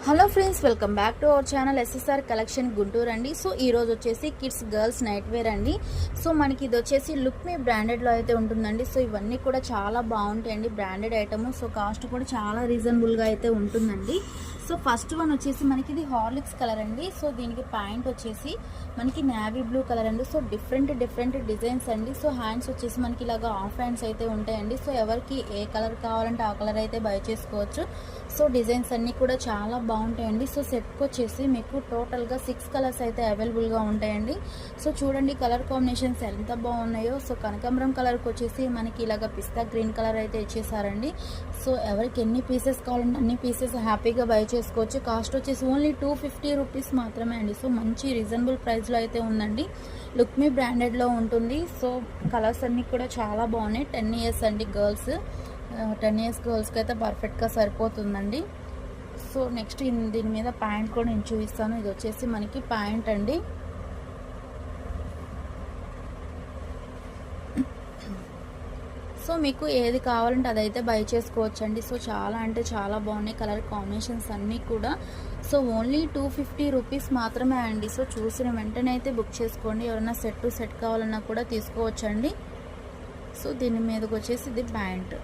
Hello friends, welcome back to our channel SSR collection Guntur అండి. So ఈ రోజు వచ్చేసి కిడ్స్ గర్ల్స్ నైట్ వేర్ అండి. సో మనకి ఇది వచ్చేసి లుక్ మీ బ్రాండెడ్లో అయితే ఉంటుందండి. సో ఇవన్నీ కూడా చాలా బాగుంటాయండి, బ్రాండెడ్ ఐటమ్. సో కాస్ట్ కూడా చాలా రీజనబుల్గా అయితే ఉంటుందండి. సో ఫస్ట్ వన్ వచ్చేసి మనకి ఇది హార్లిక్స్ కలర్ అండి. సో దీనికి ప్యాంట్ వచ్చేసి మనకి నేవీ బ్లూ కలర్ అండి. సో డిఫరెంట్ డిజైన్స్ అండి. సో హ్యాండ్స్ వచ్చేసి మనకి ఇలాగా హాఫ్ హ్యాండ్స్ అయితే ఉంటాయండి. సో ఎవరికి ఏ కలర్ కావాలంటే ఆ కలర్ అయితే బై చేసుకోవచ్చు. సో డిజైన్స్ అన్నీ కూడా చాలా బాగుంటాయండి. సో సెట్కి వచ్చేసి మీకు టోటల్గా 6 కలర్స్ అయితే అవైలబుల్గా ఉంటాయండి. సో చూడండి కలర్ కాంబినేషన్స్ ఎంత బాగున్నాయో. సో కనకాంబరం కలర్కి వచ్చేసి మనకి ఇలాగ పిస్తా గ్రీన్ కలర్ అయితే ఇచ్చేసారండి. సో ఎవరికి ఎన్ని పీసెస్ కావాలంటే అన్ని పీసెస్ హ్యాపీగా బై చేసుకోవచ్చు. కాస్ట్ వచ్చేసి ఓన్లీ 250 రూపీస్ మాత్రమే అండి. సో మంచి రీజనబుల్ ప్రైస్లో అయితే ఉందండి. లుక్ మీ బ్రాండెడ్లో ఉంటుంది. సో కలర్స్ అన్నీ కూడా చాలా బాగున్నాయి. 10 ఇయర్స్ అండి గర్ల్స్, 10 ఇయర్స్ గర్ల్స్కి అయితే పర్ఫెక్ట్గా సరిపోతుందండి. సో నెక్స్ట్ దీని మీద ప్యాంట్ కూడా నేను చూపిస్తాను. ఇది వచ్చేసి మనకి ప్యాంట్ అండి. సో మీకు ఏది కావాలంటే అదైతే బై చేసుకోవచ్చు అండి. సో చాలా అంటే చాలా బాగున్నాయి కలర్ కాంబినేషన్స్ అన్నీ కూడా. సో ఓన్లీ 250 రూపీస్ మాత్రమే అండి. సో చూసిన వెంటనే అయితే బుక్ చేసుకోండి. ఎవరైనా సెట్ కావాలన్నా కూడా తీసుకోవచ్చండి. సో దీని మీదకి వచ్చేసి ఇది ప్యాంట్.